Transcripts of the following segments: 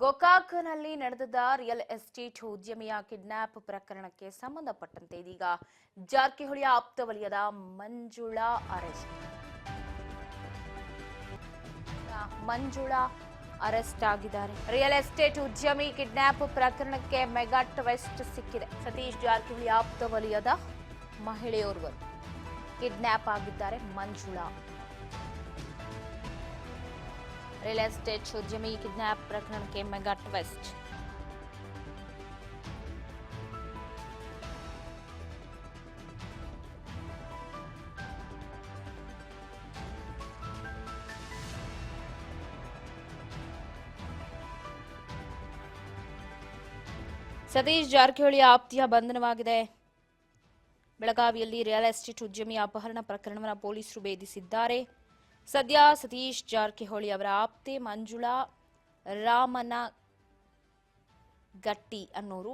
ಗೋಕಾಕ್ನಲ್ಲಿ ನಡೆದ real estate ಉದ್ಯಮಿಯ kidnap ಪ್ರಕರಣಕ್ಕೆ ಸಂಬಂಧಪಟ್ಟಂತೆ ಇದೀಗ ಜಾರಕಿಹೊಳಿ ಆಪ್ತ ವಲಯದ ಮಂಜುಳಾ ಅರೆಸ್ಟ್ ಆಗಿದ್ದಾರೆ. ರಿಯಲ್ ಎಸ್ಟೇಟ್ ಉದ್ಯಮಿ ಕಿಡ್ನಾಪ್ ಪ್ರಕರಣಕ್ಕೆ ಮೆಗಾ ಟ್ವಿಸ್ಟ್ ಸಿಕ್ಕಿದೆ. ಸತೀಶ್ ಜಾರಕಿಹೊಳಿ ಆಪ್ತ ವಲಯದ ಮಹಿಳೆಯೋರ್ವರು ಕಿಡ್ನಾಪ್ ಆಗಿದ್ದಾರೆ. ಮಂಜುಳಾ ರಿಯಲ್ ಎಸ್ಟೇಟ್ ಉದ್ಯಮಿ ಕಿಡ್ನಾಪ್ ಪ್ರಕರಣಕ್ಕೆ ಮೆಗಾ ಟ್ವಿಸ್ಟ್. ಸತೀಶ್ ಜಾರಕಿಹೊಳಿ ಆಪ್ತಿಯ ಬಂಧನವಾಗಿದೆ. ಬೆಳಗಾವಿಯಲ್ಲಿ ರಿಯಲ್ ಎಸ್ಟೇಟ್ ಉದ್ಯಮಿ ಅಪಹರಣ ಪ್ರಕರಣವನ್ನು ಪೊಲೀಸರು ಭೇದಿಸಿದ್ದಾರೆ. ಸದ್ಯ ಸತೀಶ್ ಜಾರಕಿಹೊಳಿ ಅವರ ಆಪ್ತೆ ಮಂಜುಳಾ ರಾಮನಗಟ್ಟಿ ಅನ್ನೋರು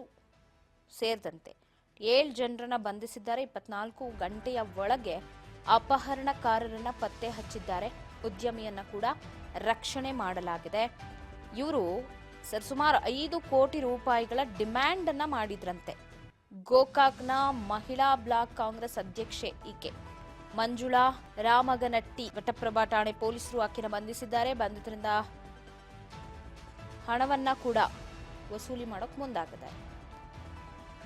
ಸೇರಿದಂತೆ 7 ಜನರನ್ನ ಬಂಧಿಸಿದ್ದಾರೆ. 24 ಗಂಟೆಯ ಒಳಗೆ ಅಪಹರಣಕಾರರನ್ನ ಪತ್ತೆ ಹಚ್ಚಿದ್ದಾರೆ. ಉದ್ಯಮಿಯನ್ನ ಕೂಡ ರಕ್ಷಣೆ ಮಾಡಲಾಗಿದೆ. ಇವರು ಸುಮಾರು 5 ಕೋಟಿ ರೂಪಾಯಿಗಳ ಡಿಮ್ಯಾಂಡ್ ಅನ್ನ ಮಾಡಿದ್ರಂತೆ. ಗೋಕಾಕ್ನ ಮಹಿಳಾ ಬ್ಲಾಕ್ ಕಾಂಗ್ರೆಸ್ ಅಧ್ಯಕ್ಷೆ ಈಕೆ ಮಂಜುಳಾ ರಾಮಗನಟ್ಟಿ. ಘಟಪ್ರಭಾ ಠಾಣೆ ಪೊಲೀಸರು ಆಕೆಯನ್ನು ಬಂಧಿಸಿದ್ದಾರೆ. ಬಂಧಿತರಿಂದ ಹಣವನ್ನ ಕೂಡ ವಸೂಲಿ ಮಾಡೋಕೆ ಮುಂದಾಗಿದ್ದಾರೆ.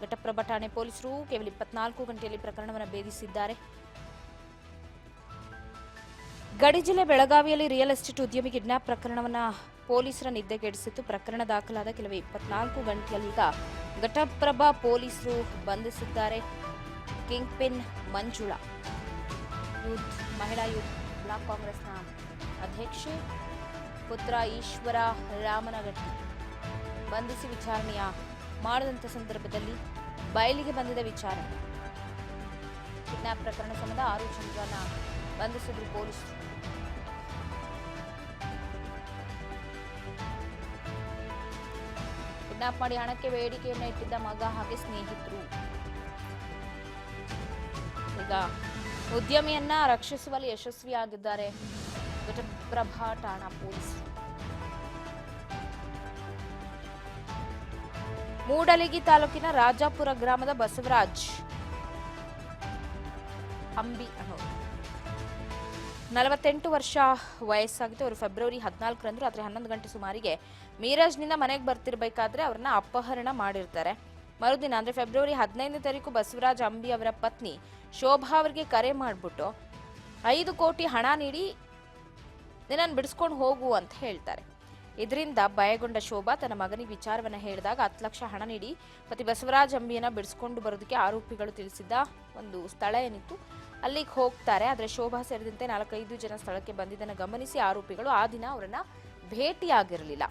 ಘಟಪ್ರಭಾ ಠಾಣೆ ಪೊಲೀಸರು ಕೇವಲ 24 ಗಂಟೆಯಲ್ಲಿ ಪ್ರಕರಣವನ್ನು ಭೇದಿಸಿದ್ದಾರೆ. ಗಡಿ ಜಿಲ್ಲೆ ಬೆಳಗಾವಿಯಲ್ಲಿ ರಿಯಲ್ ಎಸ್ಟೇಟ್ ಉದ್ಯಮಿ ಕಿಡ್ನಾಪ್ ಪ್ರಕರಣವನ್ನ ಪೊಲೀಸರ ನಿದ್ದೆಗೆಡಿಸಿತ್ತು. ಪ್ರಕರಣ ದಾಖಲಾದ ಕೆಲವೇ 24 ಗಂಟೆಯಲ್ಲಿ ಈಗ ಘಟಪ್ರಭಾ ಪೊಲೀಸರು ಬಂಧಿಸಿದ್ದಾರೆ. ಕಿಂಗ್ ಪಿನ್ ಮಂಜುಳಾ ಮಹಿಳಾ ಯೂತ್ ಬ್ಲಾಕ್ ಕಾಂಗ್ರೆಸ್ನ ಅಧ್ಯಕ್ಷೆ ಪುತ್ರ ಈಶ್ವರ ರಾಮನಗಟ್ಟಿ ಬಂಧಿಸಿ ವಿಚಾರಣೆಯ ಮಾಡಿದಂಥ ಸಂದರ್ಭದಲ್ಲಿ ಬಯಲಿಗೆ ಬಂದಿದ್ದ ವಿಚಾರಣೆ. ಕಿಡ್ನಾಪ್ ಪ್ರಕರಣ ಸಂಬಂಧ 6 ಜನರನ್ನ ಬಂಧಿಸಿದ್ರು ಪೊಲೀಸರು. ಕಿಡ್ನಾಪ್ ಮಾಡಿ ಹಣಕ್ಕೆ ಬೇಡಿಕೆಯನ್ನು ಇಟ್ಟಿದ್ದ ಮಗ ಹಾಗೆ ಸ್ನೇಹಿತರು. ಈಗ ಉದ್ಯಮಿಯನ್ನ ರಕ್ಷಿಸುವಲ್ಲಿ ಯಶಸ್ವಿಯಾಗಿದ್ದಾರೆ ಘಟಪ್ರಭಾ ಠಾಣಾ ಪೊಲೀಸರು. ಮೂಡಲಗಿ ತಾಲೂಕಿನ ರಾಜಾಪುರ ಗ್ರಾಮದ ಬಸವರಾಜ್ ಅಂಬಿ ಅನ್ನೋರು 48 ವರ್ಷ ವಯಸ್ಸಾಗಿತ್ತು. ಅವರು ಫೆಬ್ರವರಿ 14ರಂದು ರಾತ್ರಿ 11 ಗಂಟೆ ಸುಮಾರಿಗೆ ಮೀರಜ್ನಿಂದ ಮನೆಗೆ ಬರ್ತಿರ್ಬೇಕಾದ್ರೆ ಅವ್ರನ್ನ ಅಪಹರಣ ಮಾಡಿರ್ತಾರೆ. ಮರುದಿನ ಅಂದ್ರೆ ಫೆಬ್ರವರಿ 15ನೇ ತಾರೀಕು ಬಸವರಾಜ್ ಅಂಬಿ ಅವರ ಪತ್ನಿ ಶೋಭಾ ಅವರಿಗೆ ಕರೆ ಮಾಡಿಬಿಟ್ಟು 5 ಕೋಟಿ ಹಣ ನೀಡಿ ನಿನ್ನನ್ನು ಬಿಡಿಸ್ಕೊಂಡು ಹೋಗು ಅಂತ ಹೇಳ್ತಾರೆ. ಇದರಿಂದ ಭಯಗೊಂಡ ಶೋಭಾ ತನ್ನ ಮಗನಿಗೆ ವಿಚಾರವನ್ನ ಹೇಳಿದಾಗ 10 ಲಕ್ಷ ಹಣ ನೀಡಿ ಪತಿ ಬಸವರಾಜ್ ಅಂಬಿಯನ್ನ ಬಿಡಿಸ್ಕೊಂಡು ಬರೋದಕ್ಕೆ ಆರೋಪಿಗಳು ತಿಳಿಸಿದ್ದ ಒಂದು ಸ್ಥಳ ಏನಿತ್ತು ಅಲ್ಲಿಗೆ ಹೋಗ್ತಾರೆ. ಆದರೆ ಶೋಭಾ ಸೇರಿದಂತೆ 4-5 ಜನ ಸ್ಥಳಕ್ಕೆ ಬಂದಿದ್ದನ್ನು ಗಮನಿಸಿ ಆರೋಪಿಗಳು ಆ ದಿನ ಅವರನ್ನ ಭೇಟಿಯಾಗಿರಲಿಲ್ಲ.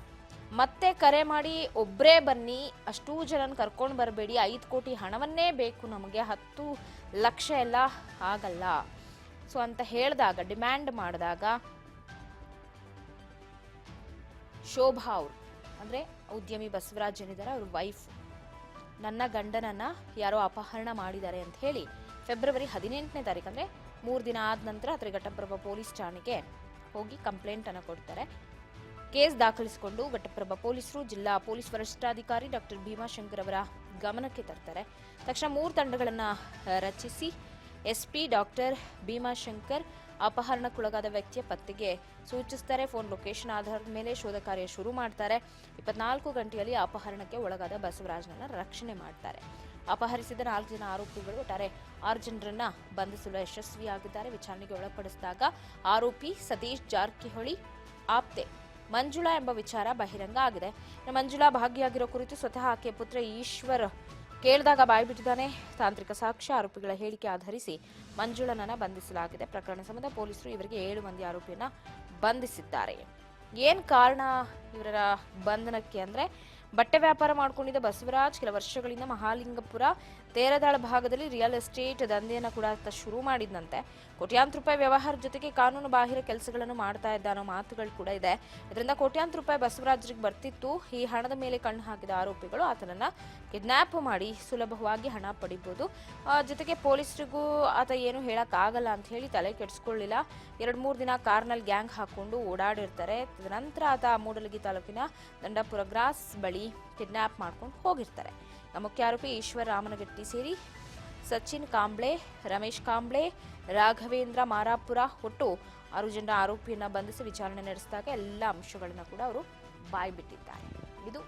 ಮತ್ತೆ ಕರೆ ಮಾಡಿ ಒಬ್ಬರೇ ಬನ್ನಿ, ಅಷ್ಟೂ ಜನನ ಕರ್ಕೊಂಡು ಬರಬೇಡಿ, 5 ಕೋಟಿ ಹಣವನ್ನೇ ಬೇಕು ನಮಗೆ, 10 ಲಕ್ಷ ಎಲ್ಲ ಆಗಲ್ಲ ಸೊ ಅಂತ ಹೇಳಿದಾಗ ಡಿಮ್ಯಾಂಡ್ ಮಾಡಿದಾಗ ಶೋಭಾ ಅವರು ಅಂದ್ರೆ ಉದ್ಯಮಿ ಬಸವರಾಜ್ ಏನಿದ್ದಾರೆ ಅವ್ರ ವೈಫ್ ನನ್ನ ಗಂಡನನ್ನ ಯಾರೋ ಅಪಹರಣ ಮಾಡಿದ್ದಾರೆ ಅಂತ ಹೇಳಿ ಫೆಬ್ರವರಿ 18ನೇ ತಾರೀಕು ಅಂದ್ರೆ 3 ದಿನ ಆದ ನಂತರ ಘಟಪ್ರಭಾ ಪೊಲೀಸ್ ಠಾಣೆಗೆ ಹೋಗಿ ಕಂಪ್ಲೇಂಟ್ ಅನ್ನು ಕೊಡ್ತಾರೆ. ಕೇಸ್ ದಾಖಲಿಸಿಕೊಂಡು ಘಟಪ್ರಭಾ ಪೊಲೀಸರು ಜಿಲ್ಲಾ ಪೊಲೀಸ್ ವರಿಷ್ಠಾಧಿಕಾರಿ ಡಾಕ್ಟರ್ ಭೀಮಾಶಂಕರ್ ಅವರ ಗಮನಕ್ಕೆ ತರ್ತಾರೆ. ತಕ್ಷಣ 3 ತಂಡಗಳನ್ನು ರಚಿಸಿ ಎಸ್ಪಿ ಡಾಕ್ಟರ್ ಭೀಮಾಶಂಕರ್ ಅಪಹರಣಕ್ಕೊಳಗಾದ ವ್ಯಕ್ತಿಯ ಪತ್ತೆಗೆ ಸೂಚಿಸ್ತಾರೆ. ಫೋನ್ ಲೊಕೇಶನ್ ಆಧಾರದ ಮೇಲೆ ಶೋಧ ಕಾರ್ಯ ಶುರು ಮಾಡ್ತಾರೆ. 24 ಗಂಟೆಯಲ್ಲಿ ಅಪಹರಣಕ್ಕೆ ಒಳಗಾದ ಬಸವರಾಜ್ನನ್ನ ರಕ್ಷಣೆ ಮಾಡ್ತಾರೆ. ಅಪಹರಿಸಿದ 4 ಜನ ಆರೋಪಿಗಳು ಒಟ್ಟಾರೆ 6 ಜನರನ್ನ ಬಂಧಿಸಲು ಯಶಸ್ವಿಯಾಗಿದ್ದಾರೆ. ವಿಚಾರಣೆಗೆ ಒಳಪಡಿಸಿದಾಗ ಆರೋಪಿ ಸತೀಶ್ ಜಾರಕಿಹೊಳಿ ಆಪ್ತೆ ಮಂಜುಳಾ ಎಂಬ ವಿಚಾರ ಬಹಿರಂಗ ಆಗಿದೆ. ಮಂಜುಳಾ ಭಾಗಿಯಾಗಿರೋ ಕುರಿತು ಸ್ವತಃ ಆಕೆಯ ಪುತ್ರ ಈಶ್ವರ್ ಕೇಳಿದಾಗ ಬಾಯ್ಬಿಟ್ಟಿದ್ದಾನೆ. ತಾಂತ್ರಿಕ ಸಾಕ್ಷ್ಯ ಆರೋಪಿಗಳ ಹೇಳಿಕೆ ಆಧರಿಸಿ ಮಂಜುಳನನ್ನ ಬಂಧಿಸಲಾಗಿದೆ. ಪ್ರಕರಣ ಸಂಬಂಧ ಪೊಲೀಸರು ಇವರಿಗೆ 7 ಮಂದಿ ಆರೋಪಿಯನ್ನ ಬಂಧಿಸಿದ್ದಾರೆ. ಏನ್ ಕಾರಣ ಇವರ ಬಂಧನಕ್ಕೆ ಅಂದ್ರೆ ಬಟ್ಟೆ ವ್ಯಾಪಾರ ಮಾಡಿಕೊಂಡಿದ್ದ ಬಸವರಾಜ್ ಕೆಲ ವರ್ಷಗಳಿಂದ ಮಹಾಲಿಂಗಪುರ ತೇರದಾಳ ಭಾಗದಲ್ಲಿ ರಿಯಲ್ ಎಸ್ಟೇಟ್ ದಂಧೆಯನ್ನು ಕೂಡ ಶುರು ಮಾಡಿದಂತೆ. ಕೋಟ್ಯಾಂತರ ರೂಪಾಯಿ ವ್ಯವಹಾರ ಜೊತೆಗೆ ಕಾನೂನು ಬಾಹಿರ ಕೆಲಸಗಳನ್ನು ಮಾಡ್ತಾ ಇದ್ದ ಅನ್ನೋ ಮಾತುಗಳು ಕೂಡ ಇದೆ. ಇದರಿಂದ ಕೋಟ್ಯಾಂತರ ರೂಪಾಯಿ ಬಸವರಾಜ್ರಿಗೆ ಬರ್ತಿತ್ತು. ಈ ಹಣದ ಮೇಲೆ ಕಣ್ಣು ಹಾಕಿದ ಆರೋಪಿಗಳು ಆತನನ್ನ ಕಿಡ್ನಾಪ್ ಮಾಡಿ ಸುಲಭವಾಗಿ ಹಣ ಪಡಿಬಹುದು. ಜೊತೆಗೆ ಪೊಲೀಸರಿಗೂ ಆತ ಏನು ಹೇಳಕ್ ಆಗಲ್ಲ ಅಂತ ಹೇಳಿ ತಲೆ ಕೆಡಿಸ್ಕೊಳ್ಳಿಲ್ಲ. 2-3 ದಿನ ಕಾರ್ನಲ್ಲಿ ಗ್ಯಾಂಗ್ ಹಾಕೊಂಡು ಓಡಾಡಿರ್ತಾರೆ. ತದನಂತರ ಆತ ಮೂಡಲಗಿ ತಾಲೂಕಿನ ದಂಡಾಪುರ ಗ್ರಾಸ್ ಬಳಿ ಕಿಡ್ನಾಪ್ ಮಾಡ್ಕೊಂಡು ಹೋಗಿರ್ತಾರೆ. ಮುಖ್ಯ ಆರೋಪಿ ಈಶ್ವರ್ ರಾಮನಗಟ್ಟಿ ಸೇರಿ ಸಚಿನ್ ಕಾಂಬ್ಳೆ, ರಮೇಶ್ ಕಾಂಬ್ಳೆ, ರಾಘವೇಂದ್ರ ಮಾರಾಪುರ ಒಟ್ಟು 6 ಜನ ಆರೋಪಿಯನ್ನ ಬಂಧಿಸಿ ವಿಚಾರಣೆ ನಡೆಸಿದಾಗ ಎಲ್ಲ ಅಂಶಗಳನ್ನ ಕೂಡ ಅವರು ಬಾಯ್ಬಿಟ್ಟಿದ್ದಾರೆ. ಇದು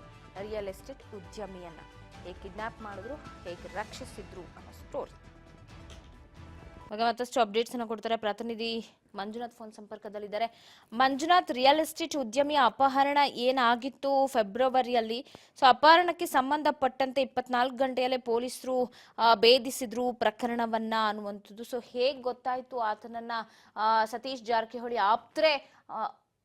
ರಿಯಲ್ ಎಸ್ಟೇಟ್ ಉದ್ಯಮಿಯನ್ನ ಹೇಗೆ ಕಿಡ್ನಾಪ್ ಮಾಡಿದ್ರು, ಹೇಗೆ ರಕ್ಷಿಸಿದ್ರು ಅನ್ನೋ ಸ್ಟೋರಿ. ಇವಾಗ ಮತ್ತಷ್ಟು ಅಪ್ಡೇಟ್ಸ್ ಅನ್ನು ಕೊಡ್ತಾರೆ ಪ್ರತಿನಿಧಿ ಮಂಜುನಾಥ್ ಫೋನ್ ಸಂಪರ್ಕದಲ್ಲಿದ್ದಾರೆ. ಮಂಜುನಾಥ್, ರಿಯಲ್ ಎಸ್ಟೇಟ್ ಉದ್ಯಮಿಯ ಅಪಹರಣ ಏನಾಗಿತ್ತು ಫೆಬ್ರವರಿಯಲ್ಲಿ? ಸೊ ಅಪಹರಣಕ್ಕೆ ಸಂಬಂಧಪಟ್ಟಂತೆ 24 ಗಂಟೆಯಲ್ಲೇ ಪೊಲೀಸರು ಭೇದಿಸಿದ್ರು ಪ್ರಕರಣವನ್ನ ಅನ್ನುವಂಥದ್ದು. ಸೊ ಹೇಗ್ ಗೊತ್ತಾಯ್ತು ಆತನನ್ನ ಸತೀಶ್ ಜಾರಕಿಹೊಳಿ ಆಪ್ತರೆ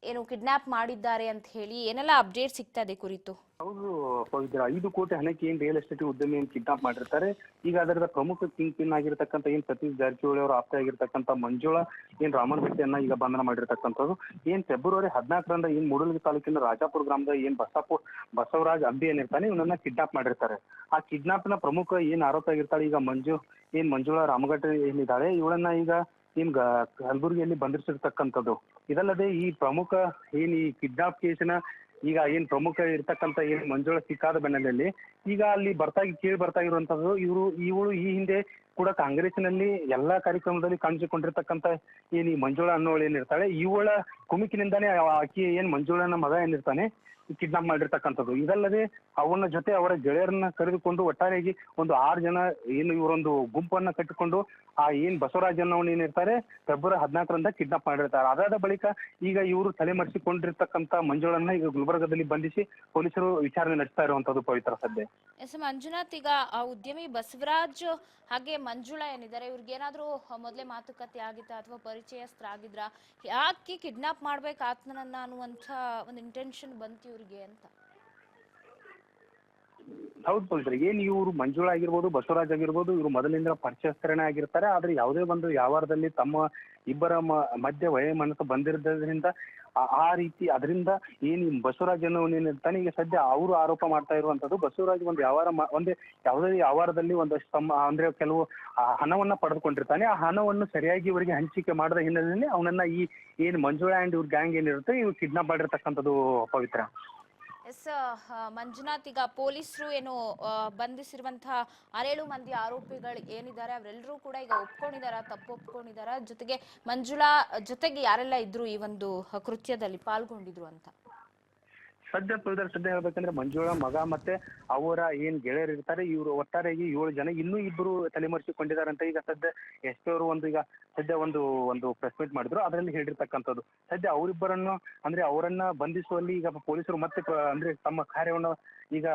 ಏನು ಕಿಡ್ನಾಪ್ ಮಾಡಿದ್ದಾರೆ ಅಂತ ಹೇಳಿ? ಏನೆಲ್ಲ ಅಪ್ಡೇಟ್ ಸಿಗ್ತಾ ಇದೆ ಕುರಿತು? ಹೌದು ಪವಿತ್ರ, 5 ಕೋಟಿ ಹಣಕ್ಕೆ ಏನ್ ರಿಯಲ್ ಎಸ್ಟೇಟ್ ಉದ್ಯಮಿಯನ್ನು ಕಿಡ್ನಾಪ್ ಮಾಡಿರ್ತಾರೆ. ಈಗ ಅದರ ಪ್ರಮುಖ ಕಿಂಗ್ ಪಿನ್ ಆಗಿರ್ತಕ್ಕಂಥ ಏನ್ ಸತೀಶ್ ಜಾರಕಿಹೊಳಿ ಅವರು ಆಪ್ತ ಆಗಿರ್ತಕ್ಕಂಥ ಮಂಜುಳಾ ಏನ್ ರಾಮನಗಟ್ಟಿಯನ್ನ ಈಗ ಬಂಧನ ಮಾಡಿರ್ತಕ್ಕಂಥದ್ದು. ಏನ್ ಫೆಬ್ರವರಿ 14ರಂದ ಏನ್ ಮೂಡಲಗಿ ತಾಲೂಕಿನ ರಾಜಾಪುರ ಗ್ರಾಮದ ಏನ್ ಬಸವರಾಜ್ ಅಂಬಿ ಏನಿರ್ತಾನೆ ಇವನನ್ನ ಕಿಡ್ನಾಪ್ ಮಾಡಿರ್ತಾರೆ. ಆ ಕಿಡ್ನಾಪ್ ನ ಪ್ರಮುಖ ಏನ್ ಆರೋಪ ಆಗಿರ್ತಾಳೆ ಈಗ ಮಂಜುಳಾ ರಾಮಘಟ್ಟ ಏನಿದ್ದಾಳೆ ಇವಳನ್ನ ಈಗ ಏನ್ ಕಲಬುರಗಿಯಲ್ಲಿ ಬಂಧಿಸಿರ್ತಕ್ಕಂಥದ್ದು. ಇದಲ್ಲದೆ ಈ ಪ್ರಮುಖ ಏನ್ ಈ ಕಿಡ್ನಾಪ್ ಕೇಸಿನ ಈಗ ಏನ್ ಪ್ರಮುಖ ಇರ್ತಕ್ಕಂಥ ಏನ್ ಮಂಜುಳಾ ಸಿಕ್ಕಾದ ಬೆನ್ನಲ್ಲಲ್ಲಿ ಈಗ ಅಲ್ಲಿ ಕೇಳಿ ಬರ್ತಾ ಇರುವಂತದ್ದು ಇವಳು ಈ ಹಿಂದೆ ಕೂಡ ಕಾಂಗ್ರೆಸ್ನಲ್ಲಿ ಎಲ್ಲಾ ಕಾರ್ಯಕ್ರಮದಲ್ಲಿ ಕಾಣಿಸಿಕೊಂಡಿರ್ತಕ್ಕಂಥ ಏನ್ ಈ ಮಂಜುಳಾ ಅನ್ನೋಳು ಏನಿರ್ತಾಳೆ ಇವಳ ಕುಮಿಕಿನಿಂದಾನೇ ಆಕಿ ಏನ್ ಮಂಜುಳನ ಮಗ ಏನಿರ್ತಾನೆ ಕಿಡ್ನಾಪ್ ಮಾಡಿರ್ತಕ್ಕಂಥದ್ದು. ಇದಲ್ಲದೆ ಅವನ ಜೊತೆ ಅವರ ಗೆಳೆಯರನ್ನ ಕರೆದುಕೊಂಡು ಒಟ್ಟಾರೆಯಾಗಿ ಒಂದು 6 ಜನ ಏನು ಇವರೊಂದು ಗುಂಪನ್ನ ಕಟ್ಟಿಕೊಂಡು ಆ ಏನ್ ಬಸವರಾಜ್ ಅನ್ನೋನು ಏನಿರ್ತಾರೆ ಫೆಬ್ರವರಿ 14ರಂದ ಕಿಡ್ನಾಪ್ ಮಾಡಿರ್ತಾರೆ. ಅದಾದ ಬಳಿಕ ಈಗ ಇವರು ತಲೆಮರೆಸಿಕೊಂಡಿರ್ತಕ್ಕಂಥ ಮಂಜುಳನ್ನ ಈಗ ಗುಲ್ಬರ್ಗದಲ್ಲಿ ಬಂಧಿಸಿ ಪೊಲೀಸರು ವಿಚಾರಣೆ ನಡೆಸ್ತಾ ಇರುವಂತದ್ದು ಪವಿತ್ರ ಸದ್ಯ. ಮಂಜುನಾಥ್, ಈಗ ಆ ಉದ್ಯಮಿ ಬಸವರಾಜ್ ಹಾಗೆ ಮಂಜುಳಾ ಏನಿದ್ದಾರೆ ಇವ್ರಿಗೆ ಏನಾದ್ರೂ ಮೊದಲೇ ಮಾತುಕತೆ ಆಗಿತ್ತ ಅಥವಾ ಪರಿಚಯಸ್ಥರಾಗಿದ್ರ? ಯಾಕೆ ಕಿಡ್ನಾಪ್ ಮಾಡ್ಬೇಕು ಆತನನ್ನ ಅನ್ನುವಂತ ಒಂದು ಇಂಟೆನ್ಷನ್ ಬಂತು ಇವ್ರಿಗೆ ಅಂತ? ಹೌದು ಪವಿತ್ರ, ಏನ್ ಇವರು ಮಂಜುಳಾ ಆಗಿರ್ಬೋದು ಬಸವರಾಜ್ ಆಗಿರ್ಬೋದು ಇವರು ಮೊದಲಿಂದ ಪರಿಚಯಸ್ಥರನೇ ಆಗಿರ್ತಾರೆ. ಆದ್ರೆ ಯಾವುದೇ ಒಂದು ವ್ಯವಹಾರದಲ್ಲಿ ತಮ್ಮ ಇಬ್ಬರ ಮಧ್ಯೆ ವಯಮನಸ್ಸು ಬಂದಿರೋದ್ರಿಂದ ಆ ರೀತಿ ಅದರಿಂದ ಏನ್ ಬಸವರಾಜ್ ಅನ್ನೋನೇನಿರ್ತಾನೆ ಈಗ ಸದ್ಯ ಅವರು ಆರೋಪ ಮಾಡ್ತಾ ಇರುವಂತದ್ದು ಬಸವರಾಜ್ ಒಂದು ಯಾವುದೇ ವ್ಯವಹಾರದಲ್ಲಿ ಒಂದಷ್ಟು ಅಂದ್ರೆ ಕೆಲವು ಹಣವನ್ನ ಪಡೆದುಕೊಂಡಿರ್ತಾನೆ. ಆ ಹಣವನ್ನು ಸರಿಯಾಗಿ ಇವರಿಗೆ ಹಂಚಿಕೆ ಮಾಡದ ಹಿನ್ನೆಲೆಯಲ್ಲಿ ಅವನನ್ನ ಈ ಏನ್ ಮಂಜುಳಾ ಅಂಡ್ ಇವ್ರ ಗ್ಯಾಂಗ್ ಏನಿರುತ್ತೆ ಇವ್ರು ಕಿಡ್ನಾಪ್ ಮಾಡಿರ್ತಕ್ಕಂಥದ್ದು ಪವಿತ್ರ. ಎಸ್ ಮಂಜುನಾಥ್, ಈಗ ಪೊಲೀಸರು ಏನು ಬಂಧಿಸಿರುವಂತಹ 6-7 ಮಂದಿ ಆರೋಪಿಗಳು ಏನಿದ್ದಾರೆ ಅವರೆಲ್ಲರೂ ಕೂಡ ಈಗ ಒಪ್ಕೊಂಡಿದಾರ, ತಪ್ಪು ಒಪ್ಕೊಂಡಿದಾರ? ಜೊತೆಗೆ ಮಂಜುಳಾ ಜೊತೆಗೆ ಯಾರೆಲ್ಲ ಇದ್ರು ಈ ಒಂದು ಕೃತ್ಯದಲ್ಲಿ ಪಾಲ್ಗೊಂಡಿದ್ರು ಅಂತ? ಸದ್ಯ ಹೇಳ್ಬೇಕಂದ್ರೆ ಮಂಜುಳಾ ಮಗ ಮತ್ತೆ ಅವರ ಏನ್ ಗೆಳೆಯರು ಇರ್ತಾರೆ ಇವರು ಒಟ್ಟಾರೆಯಾಗಿ 7 ಜನ, ಇನ್ನೂ 2 ತಲೆಮರೆಸಿಕೊಂಡಿದ್ದಾರೆ ಅಂತ ಈಗ ಸದ್ಯ ಎಷ್ಟೋ ಈಗ ಸದ್ಯ ಒಂದು ಪ್ರೆಸ್ ಮೀಟ್ ಮಾಡಿದ್ರು ಅದರಲ್ಲಿ ಹೇಳಿರ್ತಕ್ಕಂಥದ್ದು. ಸದ್ಯ ಅವರಿಬ್ಬರನ್ನು ಅಂದ್ರೆ ಅವರನ್ನ ಬಂಧಿಸುವಲ್ಲಿ ಈಗ ಪೊಲೀಸರು ಮತ್ತೆ ಅಂದ್ರೆ ತಮ್ಮ ಕಾರ್ಯವನ್ನು ಈಗ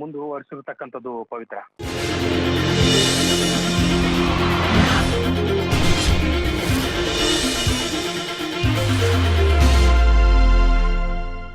ಮುಂದುವರಿಸಿರ್ತಕ್ಕಂಥದ್ದು ಪವಿತ್ರ.